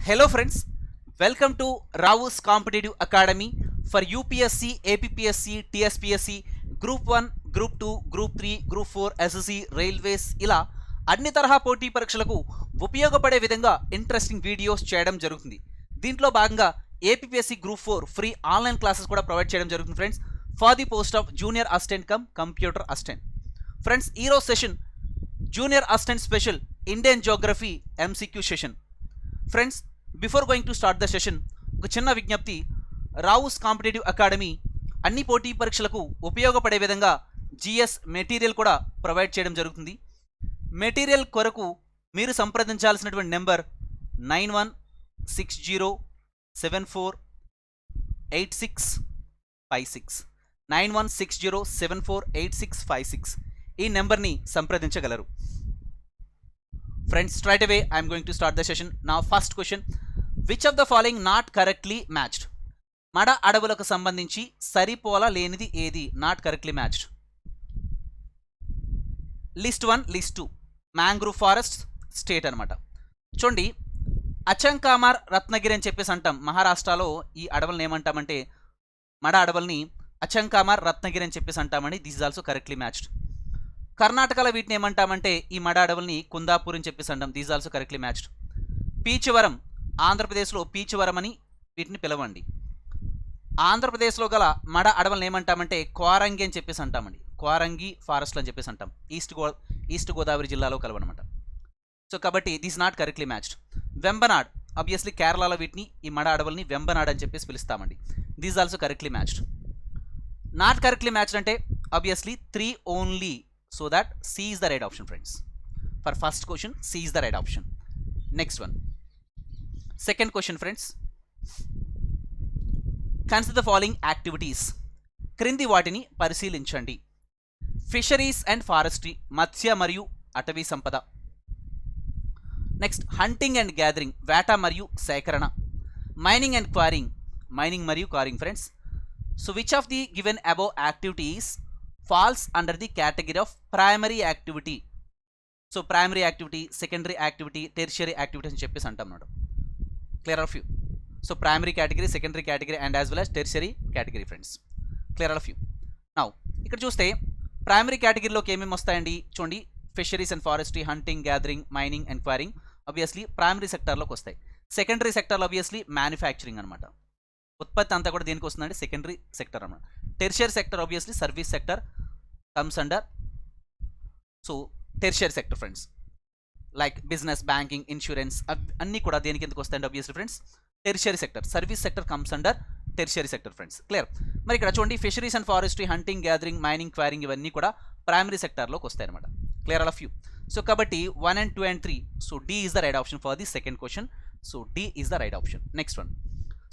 Hello friends, welcome to Ravu's Competitive Academy for UPSC, APPSC, TSPSC, Group 1, Group 2, Group 3, Group 4, SSC, railways ఇలా అన్ని తరహా పోటీ పరీక్షలకు ఉపయోగపడే విధంగా ఇంట్రెస్టింగ్ వీడియోస్ చేయడం జరుగుతుంది. దీంట్లో భాగంగా APSC group 4 free online classes కూడా ప్రొవైడ్ చేయడం జరుగుతుంది friends for the post of junior assistant cum computer assistant. Friends ఈరోజు session junior assistant special Indian geography MCQ session. Friends before going to start the session ఒక చిన్న విజ్ఞప్తి, Rao's competitive academy అన్ని పోటీ పరీక్షలకు ఉపయోగపడే విధంగా జిఎస్ మెటీరియల్ కూడా ప్రొవైడ్ చేయడం జరుగుతుంది. మెటీరియల్ కొరకు మీరు సంప్రదించాల్సినటువంటి నెంబర్ 9160748656 9160748656 ఈ నెంబర్ని సంప్రదించగలరు. Friends, straight away I am going to start the session. Now first question, which of the following not correctly matched? మడ అడవులకు సంబంధించి సరిపోల లేనిది ఏది not correctly matched? List 1, list 2 mangrove forest state అనమాట. చూడండి, అచంకామార్ రత్నగిరి అని చెప్పేసి అంటాం. మహారాష్ట్రలో ఈ అడవులను ఏమంటామంటే మడ అడవుల్ని అచంకామార్ రత్నగిరి అని చెప్పేసి అంటామండి. This is also correctly matched. కర్ణాటకలో వీటిని ఏమంటామంటే ఈ మడ అడవుల్ని కుందాపూర్ అని చెప్పేసి అంటాం. These also correctly matched. Pichavaram ఆంధ్రప్రదేశ్లో పీచవరం అని వీటిని పిలవండి. ఆంధ్రప్రదేశ్లో గల మడ అడవులను ఏమంటామంటే కోరంగి అని చెప్పేసి అంటామండి. కోరంగి ఫారెస్ట్లు అని చెప్పేసి అంటాం. ఈస్ట్ గోదావరి జిల్లాలో కలవనమాట. సో కాబట్టి this not correctly matched. Vembanad obviously కేరళలో వీటిని ఈ మడ అడవుల్ని వెంబనాడ్ అని చెప్పేసి పిలుస్తామండి. These also correctly matched. Not correctly matched అంటే obviously 3 only. So that C is the right option, friends. For first question, C is the right option. Next one. Second question, friends. Consider the following activities. క్రింది వాటిని పరిశీలించండి. Fisheries and forestry మత్స్య మరియు అటవీ సంపద. Next hunting and gathering వేట మరియు సేకరణ. మైనింగ్ అండ్ క్వారింగ్ మైనింగ్ మరియు quarrying friends. So which of the given above activities falls under the category of primary activity? So primary activity, secondary activity, tertiary activity అని చెప్పేసి అంటాం అన్నమాట. Clear of you. So primary category, secondary category and as well as tertiary category friends. Clear of you. Now ఇక్కడ చూస్తే primary కేటగిరీలోకి ఏమేమి వస్తాయండి చూడండి. Fisheries and forestry, hunting, gathering, mining and quarrying obviously primary సెక్టార్లోకి వస్తాయి. సెకండరీ సెక్టార్లో obviously manufacturing అనమాట. ఉత్పత్తి అంతా కూడా దేనికి వస్తుందండి? సెకండరీ సెక్టర్ అన్నమాట. Tertiary sector obviously service sector comes under so tertiary sector friends. Like business, banking, insurance అన్నీ కూడా దేనికి ఎందుకు వస్తాయండి obviously friends? Tertiary sector. Service sector comes under tertiary sector friends. Clear. మరి ఇక్కడ చూడండి, fisheries and forestry, hunting, gathering, mining, quarrying ఇవన్నీ కూడా ప్రైమరీ సెక్టార్లోకి వస్తాయి అనమాట. Clear all of you. So కాబట్టి 1 and 2 and 3. So D is the right option for the second question. So D is the right option. Next one.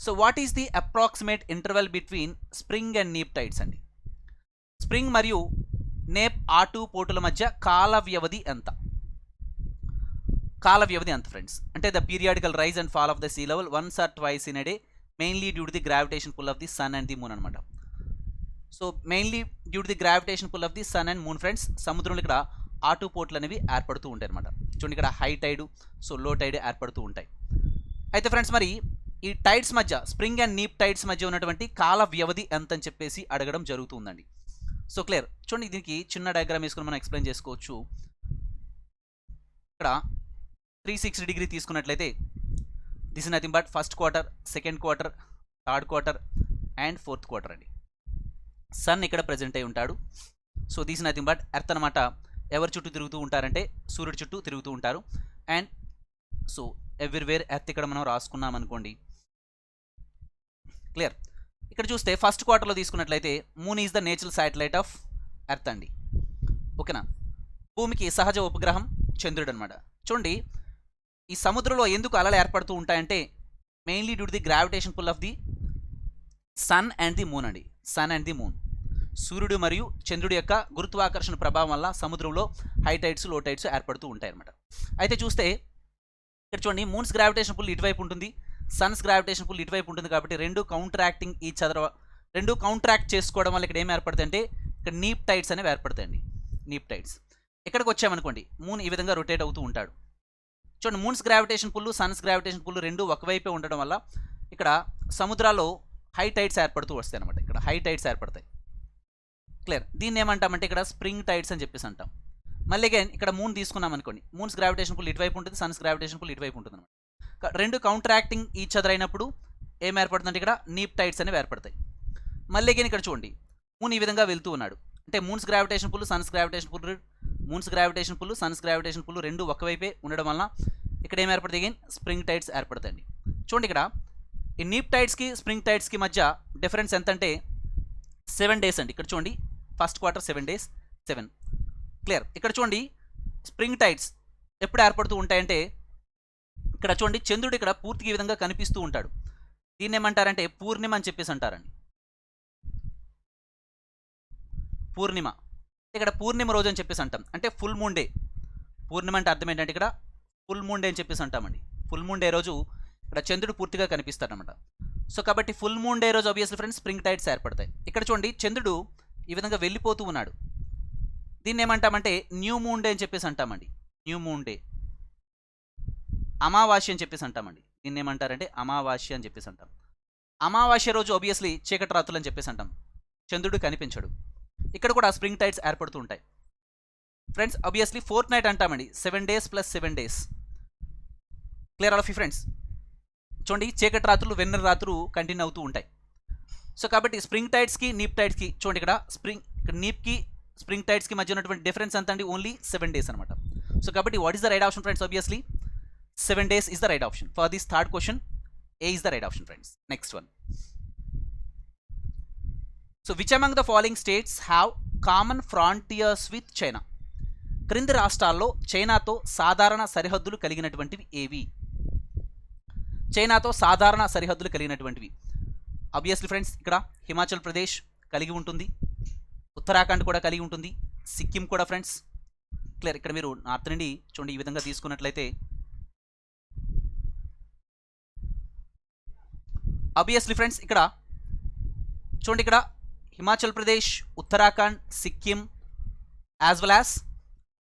So what is the approximate interval between spring and neap tides అండి? Spring మరియు nape ఆటు పోటుల మధ్య కాల వ్యవధి ఎంత? కాల వ్యవధి ఎంత ఫ్రెండ్స్? అంటే the periodical rise and fall of the sea level once or twice in a day mainly due to the gravitation pull of the sun and the moon అనమాట. So mainly due to the gravitation pull of the sun and moon friends. సముద్రంలో ఇక్కడ ఆటు పోట్లు అనేవి ఏర్పడుతూ ఉంటాయి అనమాట. చూడండి, ఇక్కడ హై టైడ్, సో లో టైడ్ ఏర్పడుతూ ఉంటాయి. అయితే ఫ్రెండ్స్, మరి ఈ టైడ్స్ మధ్య, స్ప్రింగ్ అండ్ నీప్ టైడ్స్ మధ్య ఉన్నటువంటి కాల వ్యవధి ఎంత అని చెప్పేసి అడగడం జరుగుతుందండి. So clear. చూడండి, దీనికి చిన్న డయాగ్రామ్ వేసుకుని మనం ఎక్స్ప్లెయిన్ చేసుకోవచ్చు. ఇక్కడ 360 డిగ్రీ తీసుకున్నట్లయితే this is nothing but first quarter, second quarter, third quarter and fourth quarter అండి. సన్ ఇక్కడ ప్రజెంట్ అయి ఉంటాడు. So this is nothing but earth అనమాట. ఎవరి చుట్టూ తిరుగుతూ ఉంటారంటే సూర్యుడి చుట్టూ తిరుగుతూ ఉంటారు. అండ్ సో ఎవ్రీవేర్ ఎర్త్ ఇక్కడ మనం రాసుకున్నాం అనుకోండి. క్లియర్. ఇక్కడ చూస్తే ఫస్ట్ క్వార్టర్లో తీసుకున్నట్లయితే moon is the natural satellite of earth అండి. ఓకేనా. భూమికి సహజ ఉపగ్రహం చంద్రుడు అనమాట. చూడండి, ఈ సముద్రంలో ఎందుకు అలలు ఏర్పడుతూ ఉంటాయంటే mainly due to the gravitation pull of the sun and the moon అండి. సన్ అండ్ ది మూన్, సూర్యుడు మరియు చంద్రుడి యొక్క గురుత్వాకర్షణ ప్రభావం వల్ల సముద్రంలో హై టైడ్స్, లో టైడ్స్ ఏర్పడుతూ ఉంటాయి అనమాట. అయితే చూస్తే ఇక్కడ చూడండి, మూన్స్ గ్రావిటేషన్ పుల్ ఇటువైపు ఉంటుంది, సన్స్ గ్రావిటేషన్ పుల్ ఇటువైపు ఉంటుంది. కాబట్టి రెండు కౌంట్రాక్టింగ్ ఈచ్ అదర్, రెండు కౌంట్రాక్ట్ చేసుకోవడం వల్ల ఇక్కడ ఏం ఏర్పడుతుంది అంటే ఇక్కడ నీప్ టైడ్స్ అనేవి ఏర్పడతాయండి. నీప్ టైడ్స్. ఇక్కడికి వచ్చామనుకోండి, మూన్ ఈ విధంగా రొటేట్ అవుతూ ఉంటాడు. చూడండి moon's gravitation pull sun's gravitation pull రెండు ఒకవైపే ఉండడం వల్ల ఇక్కడ సముద్రాల్లో హై టైడ్స్ ఏర్పడుతూ వస్తాయి అనమాట. ఇక్కడ హై టైడ్స్ ఏర్పడతాయి. క్లియర్. దీన్ని ఏమంటామంటే ఇక్కడ స్ప్రింగ్ టైడ్స్ అని చెప్పేసి అంటాం. మళ్ళీ అగైన్ ఇక్కడ మూన్ తీసుకున్నాం అనుకోండి, మూన్స్ గ్రావిటేషన్ పుల్ ఇటువైపు ఉంటుంది, సన్స్ గ్రావిటేషన్ పుల్ ఇటువైపు ఉంటుంది అనమాట. రెండు కౌంటరాక్టింగ్ ఈచ్ అదర్ అయినప్పుడు ఏం ఏర్పడుతుందంటే ఇక్కడ నీప్ టైడ్స్ అనేవి ఏర్పడతాయి. మళ్ళీ అగైన్ ఇక్కడ చూడండి మూన్ ఈ విధంగా వెళ్తూ ఉన్నాడు అంటే moon's gravitation pull sun's gravitation pull sun's gravitation pull రెండు ఒకవైపే ఉండడం వలన ఇక్కడ ఏం ఏర్పడుతుంది, అగైన్ స్ప్రింగ్ టైడ్స్ ఏర్పడతాయండి. చూడండి ఇక్కడ ఈ నీప్ టైడ్స్కి స్ప్రింగ్ టైడ్స్కి మధ్య డిఫరెన్స్ ఎంత అంటే 7 days అండి. ఇక్కడ చూడండి ఫస్ట్ క్వార్టర్ 7 days 7. క్లియర్. ఇక్కడ చూడండి స్ప్రింగ్ టైడ్స్ ఎప్పుడు ఏర్పడుతూ ఉంటాయంటే ఇక్కడ చూడండి చంద్రుడు ఇక్కడ పూర్తిగా ఈ విధంగా కనిపిస్తూ ఉంటాడు. దీన్ని ఏమంటారంటే పూర్ణిమ అని చెప్పేసి అంటారండి. పూర్ణిమ ఇక్కడ పూర్ణిమ రోజు అని చెప్పేసి అంటాం, అంటే ఫుల్ మూన్ డే. పూర్ణిమ అంటే అర్థం ఏంటంటే ఇక్కడ ఫుల్ మూన్ డే అని చెప్పేసి అంటామండి. ఫుల్ మూన్ డే రోజు ఇక్కడ చంద్రుడు పూర్తిగా కనిపిస్తాడనమాట. సో కాబట్టి ఫుల్ మూన్ డే రోజు ఆబ్వియస్లీ ఫ్రెండ్స్ స్ప్రింగ్ టైడ్స్ ఏర్పడతాయి. ఇక్కడ చూడండి చంద్రుడు ఈ విధంగా వెళ్ళిపోతూ ఉన్నాడు. దీన్ని ఏమంటామంటే న్యూ మూన్ డే అని చెప్పేసి అంటామండి. న్యూ మూన్ డే, అమావాస్య అని చెప్పేసి అంటామండి. దీన్ని ఏమంటారంటే అమావాస్య అని చెప్పేసి అంటాం. అమావాస్య రోజు ఆబ్వియస్లీ చీకటి రాత్రులు అని చెప్పేసి అంటాం, చంద్రుడు కనిపించడు. ఇక్కడ కూడా స్ప్రింగ్ టైడ్స్ ఏర్పడుతూ ఉంటాయి ఫ్రెండ్స్. ఆబ్వియస్లీ ఫోర్త్ నైట్ అంటామండి, 7 days + 7 days. Clear all of you friends. చూడండి చీకటి రాత్రులు వెన్నెల రాత్రులు కంటిన్యూ అవుతూ ఉంటాయి. సో కాబట్టి స్ప్రింగ్ టైడ్స్కి నీప్ టైడ్స్కి చూడండి ఇక్కడ నీప్కి స్ప్రింగ్ టైడ్స్కి మధ్య ఉన్నటువంటి డిఫరెన్స్ ఎంత అండి, ఓన్లీ 7 days అనమాట. సో కాబట్టి what is the right option friends? Obviously 7 days is the right option. For this third question, A is the right option friends. Next one. So which among the following states have common frontiers with China? క్రింది రాష్ట్రాల్లో చైనాతో సాధారణ సరిహద్దులు కలిగినటువంటివి ఏవి? చైనాతో సాధారణ సరిహద్దులు కలిగినటువంటివి obviously friends ఇక్కడ హిమాచల్ ప్రదేశ్ కలిగి ఉంటుంది, ఉత్తరాఖండ్ కూడా కలిగి ఉంటుంది, సిక్కిం కూడా ఫ్రెండ్స్. క్లియర్. ఇక్కడ మీరు నార్త్ నుండి చూడండి ఈ విధంగా తీసుకున్నట్లయితే ఆబ్వియస్లీ ఫ్రెండ్స్ ఇక్కడ చూడండి ఇక్కడ Himachal Pradesh, Uttarakhand, Sikkim as well as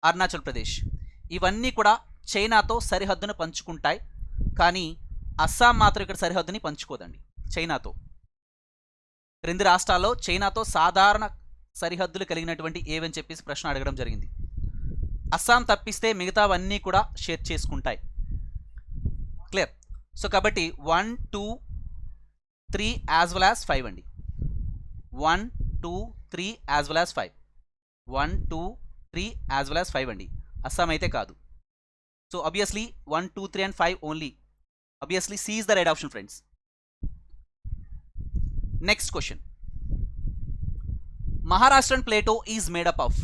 Arunachal Pradesh ఇవన్నీ కూడా చైనాతో సరిహద్దును పంచుకుంటాయి. కానీ అస్సాం మాత్రం ఇక్కడ సరిహద్దుని పంచుకోదండి చైనాతో. రెండు రాష్ట్రాల్లో చైనాతో సాధారణ సరిహద్దులు కలిగినటువంటి ఏవని చెప్పేసి ప్రశ్న అడగడం జరిగింది. అస్సాం తప్పిస్తే మిగతావన్నీ కూడా షేర్ చేసుకుంటాయి. క్లియర్. సో కాబట్టి 1, 2, 3 యాజ్ వెల్ యాజ్ 5 అండి. 1, 2, 3 as well as 5. 1, 2, 3 as well as 5 అండి. అస్సాం అయితే కాదు. So obviously 1, 2, 3 and 5 only. Obviously C is the right option friends. Next question. Maharashtrian plateau is made up of.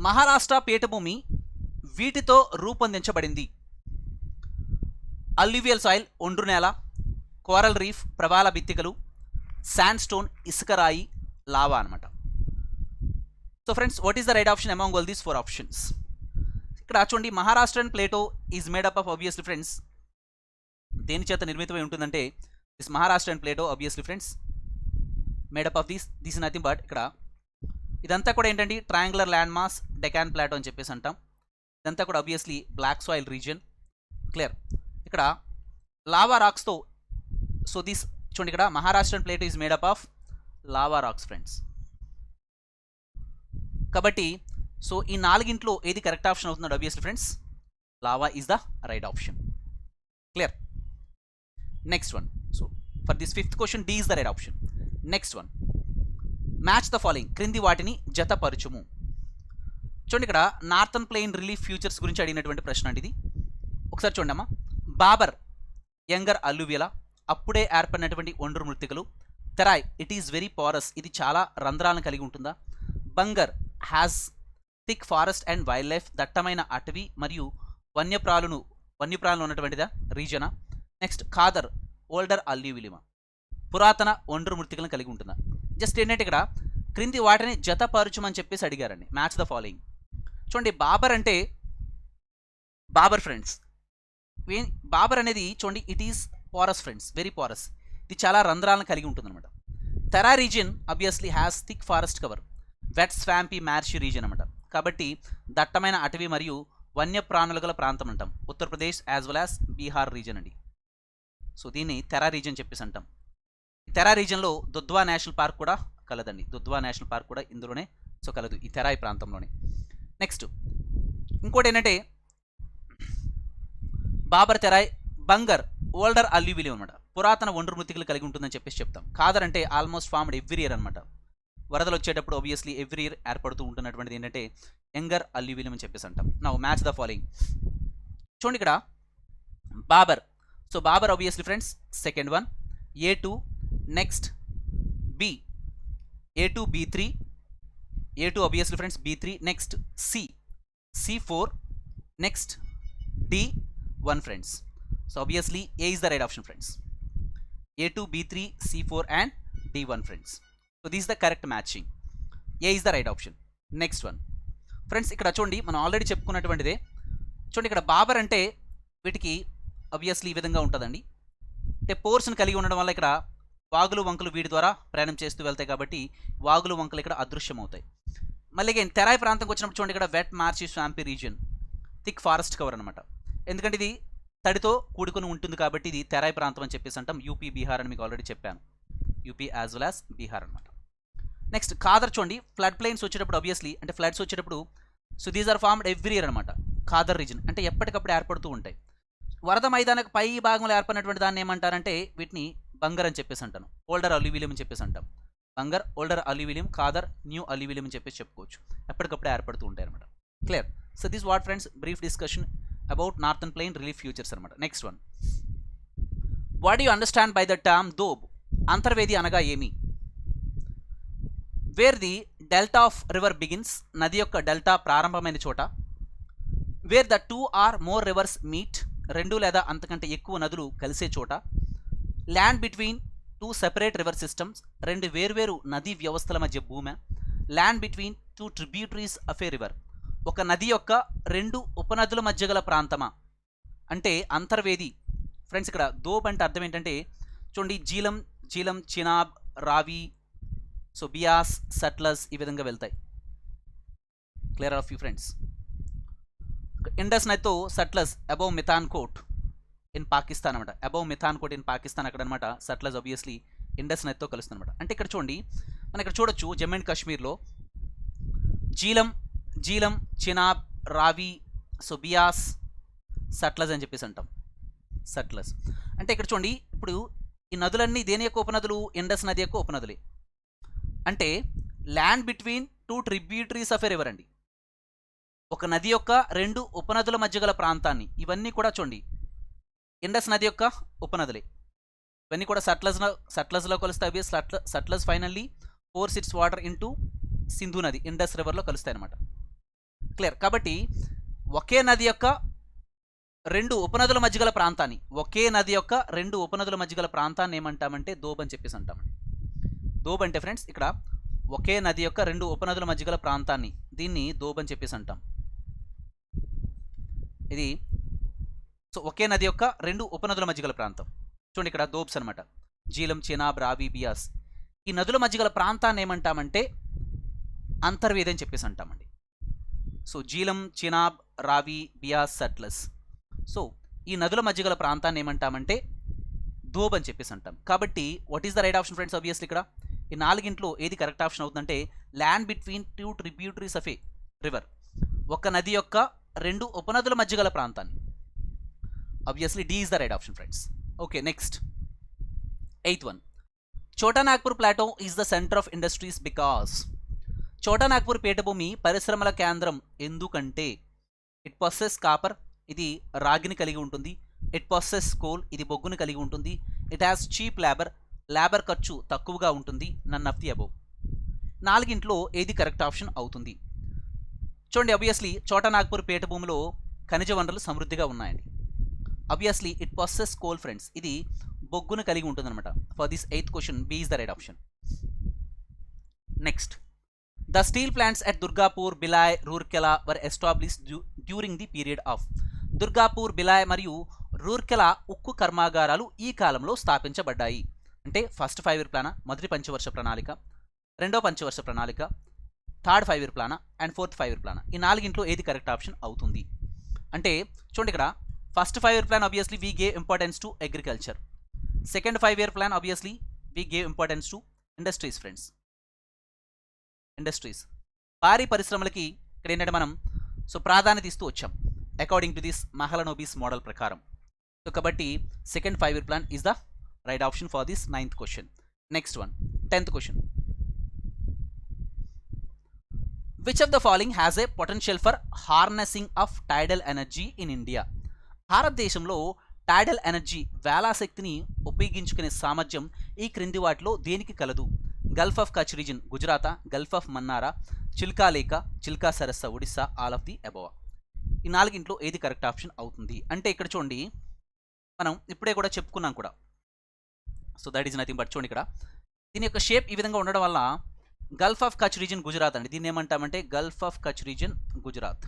Maharashtra పీఠభూమి వీటితో రూపొందించబడింది. Alluvial soil ఒండ్రు నేల, కోరల్ రీఫ్ ప్రవాల బిత్తికలు, శాండ్ స్టోన్ ఇసుక రాయి, లావా అనమాట. So friends what is the right option among all these 4 options? ఇక్కడ చూడండి Maharashtran plateau is made up of obviously friends దేని చేత నిర్మితమై ఉంటుందంటే this Maharashtran plateau obviously friends made up of this nothing but ఇక్కడ ఇదంతా కూడా ఏంటంటే triangular land mass Deccan plateau అని చెప్పేసి అంటాం. ఇదంతా కూడా obviously black soil region. Clear. ఇక్కడ లావా రాక్స్తో సో దిస్ చూడండి ఇక్కడ Maharashtrian plateau is made up of lava rocks friends. కాబట్టి సో ఈ నాలుగింట్లో ఏది కరెక్ట్ ఆప్షన్ అవుతుంది? Obviously friends lava is the right option. Clear. Next one. So for this 5th question D is the right option. Next one. Match the following. క్రింది వాటిని జతపరచుము. చూడండి ఇక్కడ northern plain relief futures గురించి అడిగినటువంటి ప్రశ్న అండి ఇది. ఒకసారి చూడండి అమ్మా. బాబర్ యంగర్ అల్లువియల అప్పుడే ఏర్పడినటువంటి ఒండ్రు మృత్తికలు. తెరాయ్ ఇట్ ఈస్ వెరీ పారస్ ఇది చాలా రంధ్రాలను కలిగి ఉంటుందా. Bangar has thick forest and wild life దట్టమైన అటవీ మరియు వన్యప్రాణులు ఉన్నటువంటిదా రీజనా. నెక్స్ట్ ఖాదర్ ఓల్డర్ అల్యూవిలిమా పురాతన ఒండ్రు మృత్తికలను కలిగి ఉంటుందా. జస్ట్ ఏంటంటే ఇక్కడ క్రింది వాటిని జతపరచుమని చెప్పేసి అడిగారండి. Match the following. చూడండి బాబర్ అంటే బాబర్ ఫ్రెండ్స్ బాబర్ అనేది చూడండి it is Paras friends very Paras ఇది చాలా రంధ్రాలను కలిగి ఉంటుంది అనమాట. తెరా region obviously has thick forest cover wet swampy మ్యార్షి region అనమాట. కాబట్టి దట్టమైన అటవీ మరియు వన్యప్రాణులు గల ప్రాంతం అంటాం. Uttar Pradesh as well as Bihar reason అండి. సో దీన్ని తెరా రీజన్ చెప్పేసి అంటాం. తెరా రీజన్లో దుధ్వా నేషనల్ పార్క్ కూడా కలదండి. దుధ్వా నేషనల్ పార్క్ కూడా ఇందులోనే సో కలదు, ఈ తెరాయి ప్రాంతంలోనే. నెక్స్ట్ ఇంకోటి ఏంటంటే బాబర్ తెరాయ్ బంగర్ ఓల్డర్ అల్యూవిలియం అనమాట. పురాతన ఒండ్రు మృతికలు కలిగి ఉంటుందని చెప్పేసి చెప్తాం. ఖాదర్ అంటే ఆల్మోస్ట్ ఫార్మ్డ్ ఎవ్రీ ఇయర్ అనమాట. వరదలు వచ్చేటప్పుడు ఆబ్వియస్లీ ఎవ్రీ ఇయర్ ఏర్పడుతూ ఉంటున్నటువంటిది ఏంటంటే యంగర్ అల్యూవిలియం అని చెప్పేసి అంటాం. Now match the following. చూడండి ఇక్కడ Bhabar. So Bhabar obviously friends second one. A2 next B, A2 B3, A2 obviously friends B3, next C, C4, next D1 friends. So obviously A is the right option friends. A2 B3 C4 and D1 friends. So this is the correct matching. A is the right option. Next one friends, ఇక్కడ చూడండి మనం already చెప్పుకున్నటువంటిదే. చూడండి ఇక్కడ బాబర్ అంటే వీటికి obviously ఈ విధంగా ఉంటుందండి. అంటే పోర్స్ని కలిగి ఉండడం వల్ల ఇక్కడ వాగులు వంకలు వీటి ద్వారా ప్రయాణం చేస్తూ వెళ్తాయి కాబట్టి వాగులు వంకలు ఇక్కడ అదృశ్యం అవుతాయి. మళ్ళీ అగైన్ తెరాయి ప్రాంతంకి వచ్చినప్పుడు చూడండి ఇక్కడ వెట్ మార్చి swampy region, thick forest cover అనమాట. ఎందుకంటే ఇది తడితో కూడుకుని ఉంటుంది కాబట్టి ఇది తెరాయి ప్రాంతం అని చెప్పేసి అంటాం. యూపీ బీహార్ అని మీకు ఆల్రెడీ చెప్పాను, UP as well as Bihar అనమాట. నెక్స్ట్ ఖాదర్ చూడండి ఫ్లడ్ ప్లెయిన్స్ వచ్చేటప్పుడు ఆబ్వియస్లీ అంటే ఫ్లడ్స్ వచ్చేటప్పుడు so these are formed every year అనమాట. ఖాదర్ రీజన్ అంటే ఎప్పటికప్పుడు ఏర్పడుతూ ఉంటాయి. వరద మైదానికి పై భాగంలో ఏర్పడినటువంటి దాన్ని ఏమంటారంటే వీటిని బంగర్ అని చెప్పేసి అంటాను. ఓల్డర్ అల్యూవిలియం అని చెప్పేసి అంటాం. Bangar, older alluvium, Khadar, new alluvium అని చెప్పేసి చెప్పుకోవచ్చు. ఎప్పటికప్పుడు ఏర్పడుతూ ఉంటాయి అనమాట. Clear. So this what friends brief discussion about northern plain relief features అనమాట. Next one, what you understand by the term doab? అంతర్వేది అనగా ఏమి? Where the delta of river begins, నది యొక్క డెల్టా ప్రారంభమైన చోట. Where the 2 or more rivers meet, 2 లేదా అంతకంటే ఎక్కువ నదులు కలిసే చోట. Land between 2 separate river systems, 2 వేర్వేరు నదీ వ్యవస్థల మధ్య భూమి. Land between 2 tributaries of a river, ఒక నది యొక్క 2 ఉపనదుల మధ్య గల ప్రాంతమా అంటే అంతర్వేది. ఫ్రెండ్స్ ఇక్కడ దోబ్ అంటే అర్థం ఏంటంటే చూడండి జీలం, చినాబ్, రావి, సో బియాస్, సట్లస్ ఈ విధంగా వెళ్తాయి. Clear of you friends. Indus నదితో సట్లస్ అబౌవ్ మిథాన్కోట్ ఇన్ పాకిస్తాన్ అనమాట. అబౌవ్ మిథాన్కోట్ ఇన్ పాకిస్తాన్ అక్కడ అనమాట. సట్లస్ ఆబ్వియస్లీ ఇండస్ నదితో కలుస్తుంది అనమాట. అంటే ఇక్కడ చూడండి మనం ఇక్కడ చూడొచ్చు జమ్మూ అండ్ కాశ్మీర్లో జీలం, చినాబ్, రావి, సో బియాస్, సట్లస్ అని చెప్పేసి అంటాం. సట్లస్ అంటే ఇక్కడ చూడండి ఇప్పుడు ఈ నదులన్నీ దేని యొక్క ఉపనదులు? ఇండస్ నది యొక్క ఉపనదులే. అంటే land between 2 tributaries of a river అండి. ఒక నది యొక్క 2 ఉపనదుల మధ్య గల ప్రాంతాన్ని, ఇవన్నీ కూడా చూడండి ఇండస్ నది యొక్క ఉపనదులే. ఇవన్నీ కూడా సట్లస్లో కలుస్తాయి. Sutlej finally forces its water into Sindhu నది, ఇండస్ రివర్లో కలుస్తాయి అనమాట. క్లియర్. కాబట్టి ఒకే నది యొక్క 2 ఉపనదుల మధ్య గల ప్రాంతాన్ని, ఒకే నది యొక్క 2 ఉపనదుల మధ్య గల ప్రాంతాన్ని ఏమంటామంటే దోబ్ అని చెప్పేసి అంటామండి. దోబ్ అంటే ఫ్రెండ్స్ ఇక్కడ ఒకే నది యొక్క 2 ఉపనదుల మధ్య గల ప్రాంతాన్ని, దీన్ని దోబ్ అని చెప్పేసి అంటాం. ఇది సో ఒకే నది యొక్క 2 ఉపనదుల మధ్య గల ప్రాంతం. చూడండి ఇక్కడ దోబ్స్ అనమాట. జీలం, చినాబ్, రావి, బియాస్. ఈ నదుల మధ్య గల ప్రాంతాన్ని ఏమంటామంటే అంతర్వేది అని చెప్పేసి అంటామండి. సో జీలం, చినాబ్, రావి, బియాస్, సట్లస్. సో ఈ నదుల మధ్య గల ప్రాంతాన్ని ఏమంటామంటే దోబ్ అని చెప్పేసి అంటాం. కాబట్టి what is the right option friends? Obviously ఇక్కడ ఈ 4గింట్లో ఏది కరెక్ట్ ఆప్షన్ అవుతుందంటే land between 2 tributaries of a river, ఒక నది యొక్క 2 ఉపనదుల మధ్య గల ప్రాంతాన్ని. Obviously D is the right option friends. Okay next 8th one, Chota Nagpur plateau is the centre of industries because. Chota Nagpur పీఠభూమి పరిశ్రమల కేంద్రం ఎందుకంటే ఇట్ పొసెస్ కాపర్, ఇది రాగిని కలిగి ఉంటుంది. ఇట్ పొసెస్ కోల్, ఇది బొగ్గుని కలిగి ఉంటుంది. ఇట్ హ్యాస్ చీప్ లేబర్ ఖర్చు తక్కువగా ఉంటుంది. None of the above. 4గింట్లో ఏది కరెక్ట్ ఆప్షన్ అవుతుంది? చూడండి ఆబ్వియస్లీ చోటా నాగ్పూర్ పీఠభూమిలో ఖనిజ వనరులు సమృద్ధిగా ఉన్నాయండి. Obviously it possess coal friends, ఇది బొగ్గును కలిగి ఉంటుంది అనమాట. For this 8th question B is the right option. Next, the steel plants at Durgapur, Bhilai, Rourkela were establish during the period of. Durgapur, Bhilai మరియు రూర్కెలా ఉక్కు కర్మాగారాలు ఈ కాలంలో స్థాపించబడ్డాయి. అంటే ఫస్ట్ 5 year ప్లాన్, మొదటి పంచవర్ష ప్రణాళిక, రెండో పంచవర్ష ప్రణాళిక, third 5 year plan and fourth 5 year plan. ఈ 4గింట్లో ఏది కరెక్ట్ ఆప్షన్ అవుతుంది? అంటే చూడండి ఇక్కడ first 5 year plan obviously we gave importance to agriculture. Second 5 year plan obviously we gave importance to industries friends. Industries భారీ పరిశ్రమలకి ఇక్కడ ఏంటంటే మనం సో ప్రాధాన్యత ఇస్తూ వచ్చాం according to this Mahalanobis model ప్రకారం. సో కాబట్టి second 5 year plan is the right option for this 9th question. Next one 10th question. Which of the following has a potential for harnessing of టైడల్ energy in India? భారతదేశంలో టైడల్ energy వేలాశక్తిని ఉపయోగించుకునే సామర్థ్యం ఈ క్రింది వాటిలో దేనికి కలదు? గల్ఫ్ ఆఫ్ కచ్ రీజన్ గుజరాతా, Gulf of మన్నారా, చిల్కా లేక, చిల్కా సరస్స Odisha, all of the above. ఈ నాలుగింట్లో ఏది కరెక్ట్ ఆప్షన్ అవుతుంది అంటే ఇక్కడ చూడండి మనం ఇప్పుడే కూడా చెప్పుకున్నాం కూడా. So that is nothing but చూడండి ఇక్కడ దీని యొక్క షేప్ ఈ విధంగా ఉండడం వల్ల Gulf of Kutch region Gujarat అండి. దీన్ని ఏమంటామంటే Gulf of Kutch region Gujarat.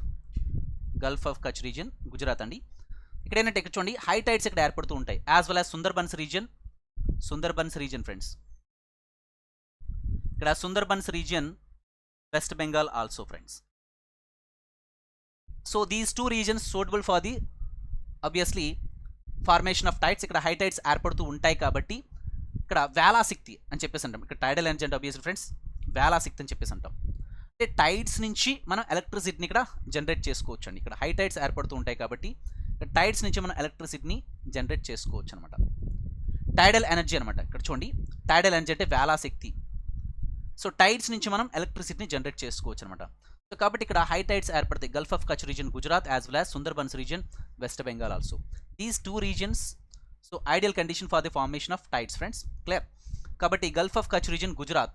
Gulf of Kutch region Gujarat అండి. ఇక్కడ ఏంటంటే ఇక్కడ చూడండి హై టైడ్స్ ఇక్కడ ఏర్పడుతూ ఉంటాయి as well as Sundarbans region friends. ఇక్కడ Sundarbans region West Bengal also friends. So these two regions suitable for the obviously formation of tides. ఇక్కడ హై టైడ్స్ ఏర్పడుతూ ఉంటాయి కాబట్టి ఇక్కడ వేలాశక్తి అని చెప్పేసి అంటాం. ఇక్కడ టైడల్ ఎనర్జీ అంటే ఆబ్వియస్లీ ఫ్రెండ్స్ వేలాశక్తి అని చెప్పేసి అంటాం. అంటే టైడ్స్ నుంచి మనం ఎలక్ట్రిసిటీని ఇక్కడ జనరేట్ చేసుకోవచ్చు అండి. ఇక్కడ హై టైడ్స్ ఏర్పడుతూ ఉంటాయి కాబట్టి ఇక్కడ టైడ్స్ నుంచి మనం ఎలక్ట్రిసిటీని జనరేట్ చేసుకోవచ్చు అనమాట. టైడల్ ఎనర్జీ అనమాట. ఇక్కడ చూడండి టైడల్ ఎనర్జీ అంటే వేలాశక్తి. సో టైడ్స్ నుంచి మనం ఎలక్ట్రిసిటీని జనరేట్ చేసుకోవచ్చు అనమాట. సో కాబట్టి ఇక్కడ హై టైడ్స్ ఏర్పడతాయి Gulf of Kutch region Gujarat as well as Sundarbans region West Bengal also. These two regions so ideal condition for the formation of tides friends. Clear? కాబట్టి Gulf of Kutch region Gujarat.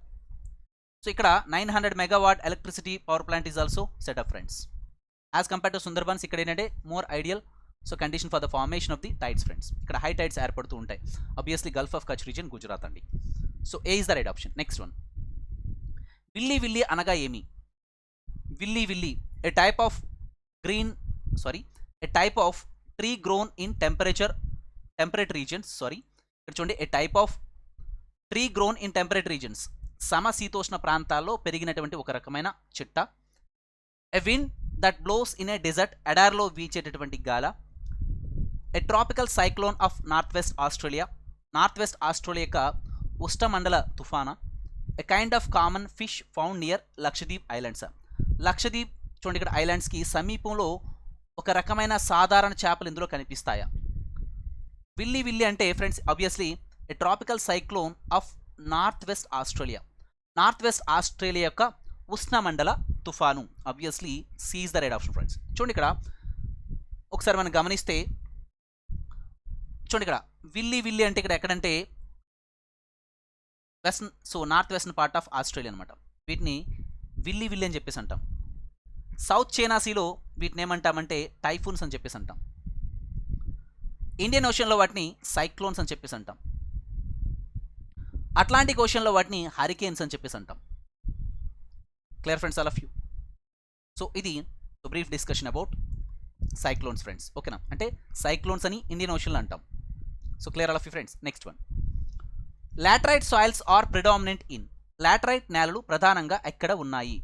So ఇక్కడ 900 megawatt electricity power plant is also setup friends. As compare to Sundarbans ఇక్కడ ఏంటంటే more ideal so condition for the formation of the tides friends. ఇక్కడ high tides ఏర్పడుతూ ఉంటాయి obviously Gulf of Kutch region Gujarat అండి. So A is the right option. Next one willy willy అనగా ఏమి? Willy willy a type of tree grown in temperate regions. ఇక్కడ చూడండి a type of tree grown in temperate regions సమశీతోష్ణ ప్రాంతాల్లో పెరిగినటువంటి ఒక రకమైన చెట్ట. A wind that blows in a desert ఎడార్లో వీచేటటువంటి గాల. A tropical cyclone of north west Australia యొక్క ఉష్ణమండల తుఫానా. A kind of common fish found near Lakshadweep islands. Lakshadweep చూడండి ఇక్కడ ఐలాండ్స్కి సమీపంలో ఒక రకమైన సాధారణ చేపలు ఇందులో కనిపిస్తాయా? విల్లీ విల్లీ అంటే friends obviously a tropical cyclone of north west Australia యొక్క ఉష్ణమండల తుఫాను. Obviously C is the right option friends. చూడండి ఇక్కడ ఒకసారి మనం గమనిస్తే చూడండి ఇక్కడ విల్లీ విల్లీ అంటే ఇక్కడ ఎక్కడంటే north western part of Australia అనమాట. వీటిని విల్లీ విల్లీ అని చెప్పేసి అంటాం. సౌత్ చైనా సీలో వీటిని ఏమంటామంటే టైఫూన్స్ అని చెప్పేసి అంటాం. ఇండియన్ ఓషన్లో వాటిని సైక్లోన్స్ అని చెప్పేసి అంటాం. అట్లాంటిక్ ఓషన్లో వాటిని హరికేన్స్ అని చెప్పేసి అంటాం. Clear friends all of you? So ఇది brief discussion about cyclones friends. ఓకేనా? అంటే సైక్లోన్స్ అని ఇండియన్ ఓషన్లో అంటాం. So clear all of you friends. Next one laterite soils are predominant in. Laterite నేలలు ప్రధానంగా ఎక్కడ ఉన్నాయి?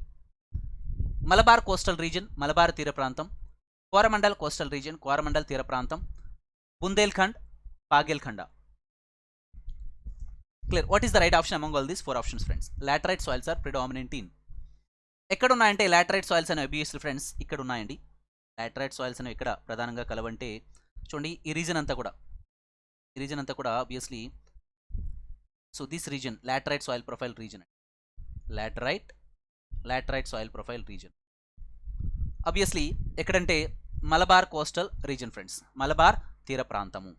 మలబార్ కోస్టల్ రీజన్ మలబార్ తీర ప్రాంతం, కోరమండల్ కోస్టల్ రీజన్ కోరమండల్ తీర ప్రాంతం, Bundelkhand Baghelkhand. Clear? What is the right option among all these 4 options friends? Laterite soils are predominant in. ఎక్కడ ఉన్నాయంటే లాటరైట్ సాయిల్స్ అనేవి ఆబ్వియస్లీ ఫ్రెండ్స్ ఇక్కడ ఉన్నాయండి. లాటరైట్ సాయిల్స్ అనేవి ఇక్కడ ప్రధానంగా కలవంటే చూడండి ఈ రీజన్ అంతా కూడా obviously so this region laterite soil profile region. Laterite soil profile region obviously ఎక్కడంటే Malabar coastal region friends. Malabar తీర ప్రాంతము.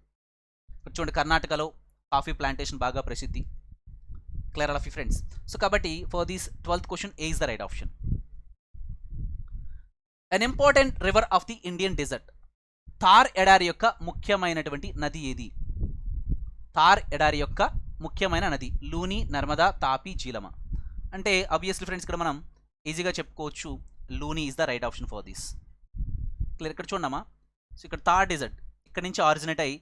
చూడండి కర్ణాటకలో కాఫీ ప్లాంటేషన్ బాగా ప్రసిద్ధి. Clear all of you friends? So కాబట్టి for this 12th question A is the right option. An important river of the Indian desert. Thar ఎడారి యొక్క ముఖ్యమైనటువంటి నది ఏది? థార్ ఎడారి యొక్క ముఖ్యమైన నది లూని, నర్మదా, తాపి, జీలమ. అంటే ఆబ్వియస్లీ ఫ్రెండ్స్ ఇక్కడ మనం ఈజీగా చెప్పుకోవచ్చు Luni is the right option for this. Clear? ఇక్కడ చూడమ్మా. సో ఇక్కడ థార్ డెజర్ట్ ఇక్కడ నుంచి ఆరిజినేట్ అయ్యి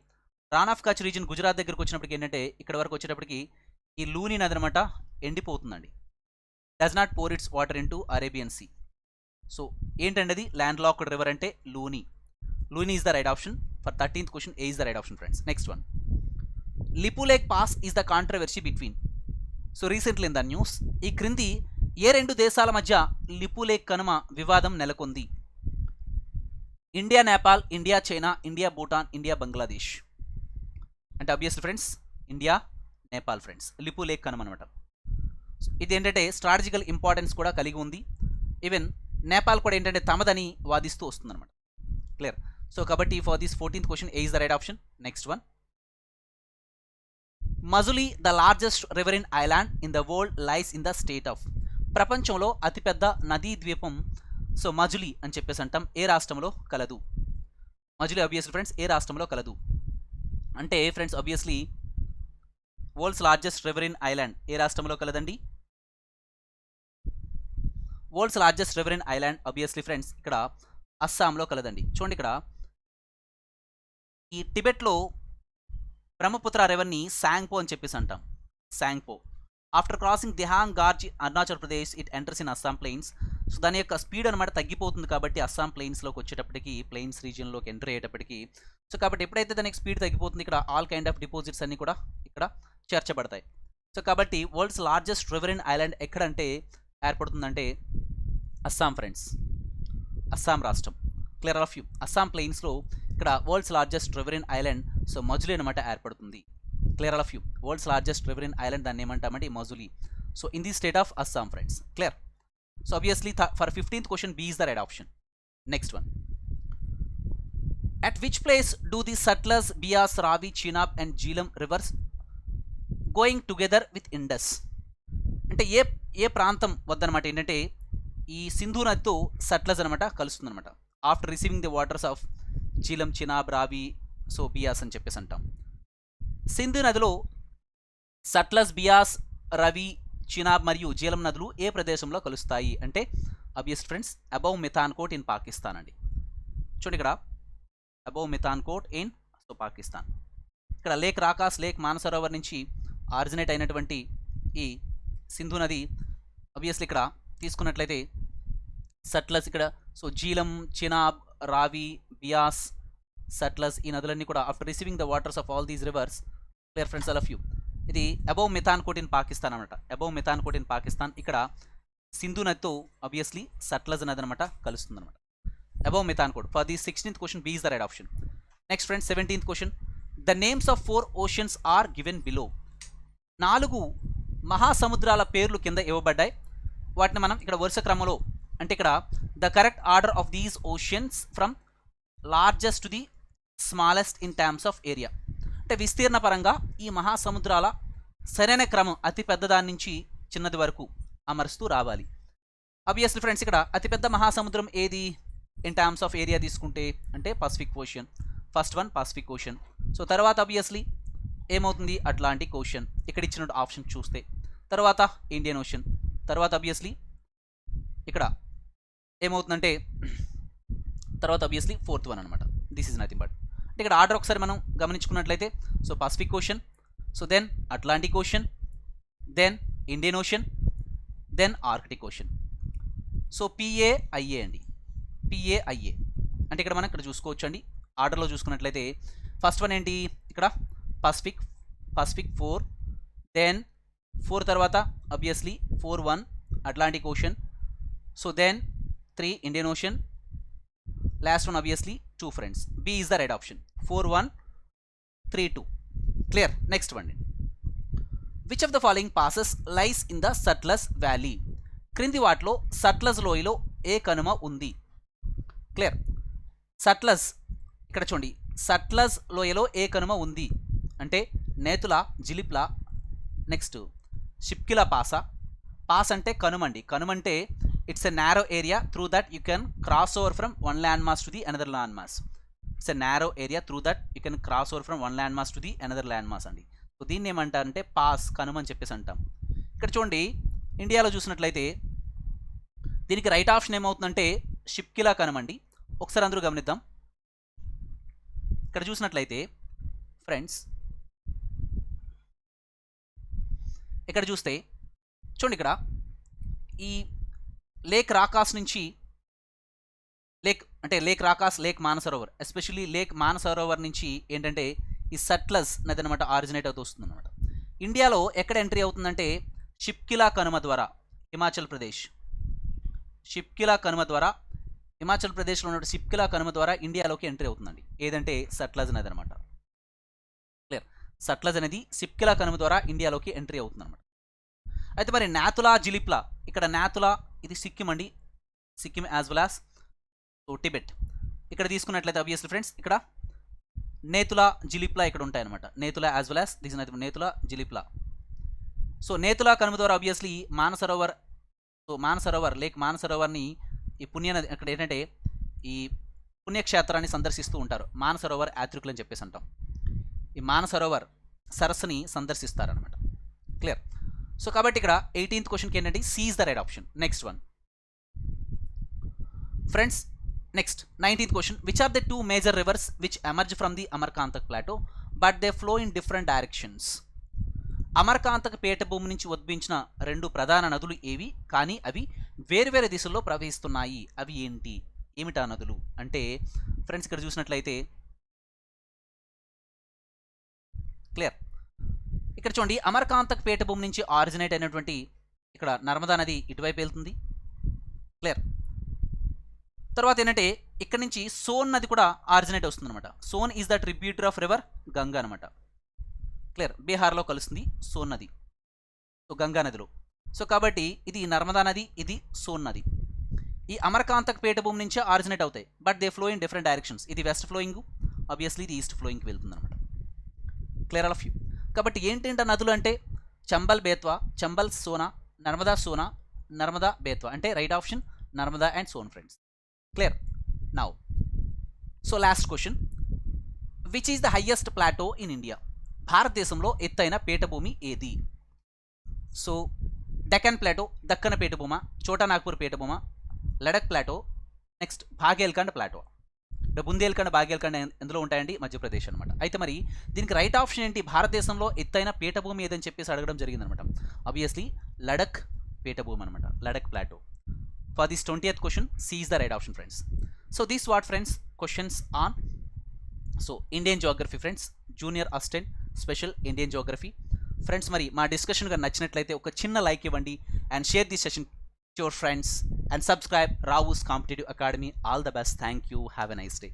రాన్ ఆఫ్ కచ్ రీజన్ గుజరాత్ దగ్గరకు వచ్చినప్పటికి ఏంటంటే ఇక్కడ వరకు వచ్చేటప్పటికి ఈ లూని నది అనమాట ఎండిపోతుందండి. Does not pour its water into Arabian Sea. So ఏంటంటే అది ల్యాండ్ లాక్డ్ రివర్ అంటే Luni. Luni is the right option. For 13th question, A is the right option, friends. Next one. Lipu Lake Pass is the controversy between. So recently in the news ఈ క్రింది ఏ రెండు దేశాల మధ్య Lipu lake కనుమ వివాదం నెలకొంది? India Nepal, India China, India Bhutan, India Bangladesh. అంటే obviously friends India Nepal friends Lipulekh కనుమ అనమాట. ఇది ఏంటంటే స్ట్రాటజికల్ ఇంపార్టెన్స్ కూడా కలిగి ఉంది. ఈవెన్ నేపాల్ కూడా ఏంటంటే తమదని వాదిస్తూ వస్తుందన్నమాట. క్లియర్. సో కాబట్టి for this 14th question A is the right option. Next one. Majuli the largest riverine island in the world lies in the state of. ప్రపంచంలో అతిపెద్ద నదీ ద్వీపం సో మజులీ అని చెప్పేసి అంటాం. ఏ రాష్ట్రంలో కలదు? మజులీ అబ్వియస్లీ ఫ్రెండ్స్ ఏ రాష్ట్రంలో కలదు అంటే friends obviously world's largest riverine island ఏ రాష్ట్రంలో కలదండి? World's largest riverine island obviously friends ఇక్కడ అస్సాంలో కలదండి. చూడండి ఇక్కడ ఈ టిబెట్లో బ్రహ్మపుత్ర రివర్ని శాంగ్పో అని చెప్పేసి అంటాం. Tsangpo. After crossing Dihang gorge Arunachal Pradesh it enters in Assam plains. So దాని యొక్క స్పీడ్ అనమాట తగ్గిపోతుంది కాబట్టి అస్సాం ప్లెయిన్స్లోకి వచ్చేటప్పటికి ప్లెయిన్స్ రీజియన్లోకి ఎంటర్ అయ్యేటప్పటికి సో కాబట్టి ఎప్పుడైతే దానికి స్పీడ్ తగ్గిపోతుంది ఇక్కడ ఆల్ కైండ్ ఆఫ్ డిపాజిట్స్ అన్నీ కూడా ఇక్కడ చేర్చబడతాయి. సో కాబట్టి వరల్డ్స్ లార్జెస్ట్ రివరిన్ ఐలాండ్ ఎక్కడంటే ఏర్పడుతుందంటే అస్సాం ఫ్రెండ్స్. అస్సాం రాష్ట్రం. Clear of you. అస్సాం ప్లెయిన్స్లో ఇక్కడ world's largest riverine island so Majuli అనమాట ఏర్పడుతుంది. Clear of you. World's largest riverine island దాన్ని ఏమంటామంటే Majuli. So in the state of Assam friends. Clear. So obviously for 15th question B is the right option. Next one. At which place do the Sutlej, Beas, Ravi, Chenab and Jhelum rivers going together with Indus. అంటే ఏ ప్రాంతం వద్దనమాట ఏంటంటే ఈ సింధు నదితో సట్లస్ అనమాట కలుస్తుందనమాట. After receiving the waters of Jhelum, Chenab, Ravi, so Beas అని చెప్పేసి అంటాం. సింధు నదిలో సట్లస్, బియాస్, రవి, చినాబ్ మరియు జీలం నదులు ఏ ప్రదేశంలో కలుస్తాయి అంటే obvious friends above Mithankot in Pakistan అండి. చూడండి ఇక్కడ above Mithankot in so Pakistan. ఇక్కడ లేక్ రాకాస్, లేక్ మానసరోవర్ నుంచి ఆరిజినేట్ అయినటువంటి ఈ సింధు నది అబ్వియస్లీ ఇక్కడ తీసుకున్నట్లయితే సట్లస్ ఇక్కడ సో జీలం, చినాబ్, రావి, బియాస్, సట్లస్ ఈ నదులన్నీ కూడా after receiving the waters of all these rivers clear friends all of you. ఇది అబౌవ్ మిథాన్కోట్ ఇన్ పాకిస్తాన్ అనమాట. Above Mithankot in Pakistan. ఇక్కడ సింధు నదితో అబ్వియస్లీ సట్లస్ నది అనమాట కలుస్తుంది అనమాట. Above Mithankot. For the 16th question B is the right option. Next friends 17th question. The names of 4 oceans are given below. 4 మహాసముద్రాల పేర్లు కింద ఇవ్వబడ్డాయి. వాటిని మనం ఇక్కడ వరుస క్రమంలో అంటే ఇక్కడ the correct order of these oceans from largest to the smallest in terms of area. అంటే విస్తీర్ణ పరంగా ఈ మహాసముద్రాల సరైన క్రమం అతి పెద్దదాని నుంచి చిన్నది వరకు అమరుస్తూ రావాలి. అబ్వియస్లీ ఫ్రెండ్స్ ఇక్కడ అతిపెద్ద మహాసముద్రం ఏది ఇన్ టర్మ్స్ ఆఫ్ ఏరియా తీసుకుంటే అంటే Pacific ocean. First one Pacific Ocean. So తర్వాత అబ్వియస్లీ ఏమవుతుంది అట్లాంటిక్ ఓషన్ ఇక్కడ ఇచ్చిన ఆప్షన్ చూస్తే. తర్వాత ఇండియన్ ఓషన్. తర్వాత అబ్వియస్లీ ఇక్కడ ఏమవుతుందంటే తర్వాత అబ్వియస్లీ 4th వన్ అనమాట. దిస్ ఈజ్ నథింగ్ బట్ అంటే ఇక్కడ ఆర్డర్ ఒకసారి మనం గమనించుకున్నట్లయితే so Pacific Ocean, so then Atlantic Ocean, then Indian Ocean, then Arctic Ocean. So P A I A అండి. పిఏఐఏ అంటే ఇక్కడ మనం ఇక్కడ చూసుకోవచ్చు అండి ఆర్డర్లో చూసుకున్నట్లయితే ఫస్ట్ వన్ ఏంటి ఇక్కడ పసిఫిక్ 4, దెన్ 4 తర్వాత obviously 4-1 Atlantic Ocean, so then 3 Indian Ocean, last one obviously 2 friends. B is the right option. 4-1, 3-2. Clear. Next one. Which of the following passes lies in the Sutlej valley. క్రింది వాటిలో సట్లస్ లోయలో ఏ కనుమ ఉంది? Clear. Sutlej ఇక్కడ చూడండి సట్లస్ లోయలో ఏ కనుమ ఉంది అంటే నేతుల, జిలిప్ల, నెక్స్ట్ షిప్కిలా పాస్ అంటే కనుమండి. కనుమంటే it's a narrow area through that you can cross over from one land mass to the another land mass. It's a narrow area through that you can cross over from one land mass to the another land mass అండి. So దీన్ని ఏమంటారంటే pass, Kanuma అని చెప్పేసి అంటాం. ఇక్కడ చూడండి ఇండియాలో చూసినట్లయితే దీనికి రైట్ ఆప్షన్ ఏమవుతుందంటే షిప్కిలా కనుమండి. ఒకసారి అందరూ గమనిద్దాం. ఇక్కడ చూసినట్లయితే ఫ్రెండ్స్ ఇక్కడ చూస్తే చూడండి ఇక్కడ ఈ లేక్ రాకాస్ నుంచి లేక్ అంటే lake Rakas, lake Mansarovar, especially lake Mansarovar నుంచి ఏంటంటే ఈ సట్లజ్ నది అనమాట ఆరిజినేట్ అవుతూ వస్తుంది అనమాట. ఇండియాలో ఎక్కడ ఎంట్రీ అవుతుందంటే షిప్కిలా కనుమ ద్వారా, హిమాచల్ ప్రదేశ్. షిప్కిలా కనుమ ద్వారా, హిమాచల్ ప్రదేశ్లో ఉన్న షిప్కిలా కనుమ ద్వారా ఇండియాలోకి ఎంట్రీ అవుతుందండి. ఏదంటే సట్లజ్ నది అనమాట. క్లియర్. సట్లజ్ అనేది షిప్కిలా కనుమ ద్వారా ఇండియాలోకి ఎంట్రీ అవుతుంది అనమాట. అయితే మరి నాతులా, జిలిప్లా, ఇక్కడ నాతులా ఇది సిక్కిం అండి, Sikkim as well as Tibet. ఇక్కడ తీసుకున్నట్లయితే ఆబ్వియస్లీ ఫ్రెండ్స్ ఇక్కడ నేతులా, జిలిప్లా ఇక్కడ ఉంటాయన్నమాట. Nathu La as well as this Nathu La, Jelep La. So Nathu La కనుమ ద్వారా obviously Mansarovar, so Mansarovar, lake మానసరోవర్ని ఈ పుణ్యనది అక్కడ ఏంటంటే ఈ పుణ్యక్షేత్రాన్ని సందర్శిస్తూ ఉంటారు. మానసరోవర్ యాత్రికులు అని చెప్పేసి అంటాం. ఈ మానసరోవర్ సరస్సుని సందర్శిస్తారనమాట. క్లియర్. సో కాబట్టి ఇక్కడ 18th క్వశ్చన్కి ఏంటంటే C is the right option. Next one friends. Next 19th question. Which are the two major rivers which emerge from the Amarkantak plateau but they flow in different directions? అమర్కాంతక పీఠభూమి నుంచి ఉద్భవించిన రెండు ప్రధాన నదులు ఏవి, కానీ అవి వేరువేరు దిశల్లో ప్రవహిస్తున్నాయి, అవి ఏంటి? ఏమిటా నదులు అంటే ఫ్రెండ్స్ ఇక్కడ చూసినట్లయితే క్లియర్. ఇక్కడ చూడండి అమర్కాంతక పీఠభూమి నుంచి ఆరిజినేట్ అయినటువంటి ఇక్కడ నర్మదా నది ఇటువైపు వెళ్తుంది. క్లియర్. తర్వాత ఏంటంటే ఇక్కడ నుంచి సోన్ నది కూడా ఆరిజినేట్ వస్తుంది అనమాట. Son is the tributary of river Ganga అనమాట. క్లియర్. బీహార్లో కలుస్తుంది సోన్ నది, సో గంగా నదిలో. సో కాబట్టి ఇది నర్మదా నది, ఇది సోన్ నది. ఈ అమర్కాంతక పీఠభూమి నుంచే ఆరిజినేట్ అవుతాయి, but they flow in different directions. ఇది వెస్ట్ ఫ్లోయింగ్, ఆబ్వియస్లీ ఇది ఈస్ట్ ఫ్లోయింగ్కి వెళ్తుంది అనమాట. Clear all of you. కాబట్టి ఏంటంటే నదులు అంటే చంబల్ బేత్వా, చంబల్ సోనా, నర్మదా సోనా, నర్మదా బేత్వా. అంటే right option Narmada and Son friends. Clear. Now so last question. Which is the highest plateau in India? భారతదేశంలో ఎత్తైన పీఠభూమి ఏది? సో డెక్కన్ ప్లాటో, దక్కన పీఠభూమ, చోటా నాగ్పూర్ పీఠభూమ, Ladakh plateau, next Baghelkhand plateau. Bundelkhand, Baghelkhand ఎందులో ఉంటాయండి? మధ్యప్రదేశ్ అనమాట. అయితే మరి దీనికి రైట్ ఆప్షన్ ఏంటి? భారతదేశంలో ఎత్తైన పీఠభూమి ఏదని చెప్పేసి అడగడం జరిగిందనమాట. ఆబ్వియస్లీ లడక్ పీఠభూమి అనమాట, Ladakh plateau. For this 20th question, C is the right option, friends. So this what friends questions on Indian geography friends, junior assistant special Indian geography friends. మరి మా డిస్కషన్ గా నచ్చినట్లయితే ఒక చిన్న లైక్ ఇవ్వండి and share this session to your friends and subscribe Ravu's Competitive Academy. All the best. Thank you. Have a nice day.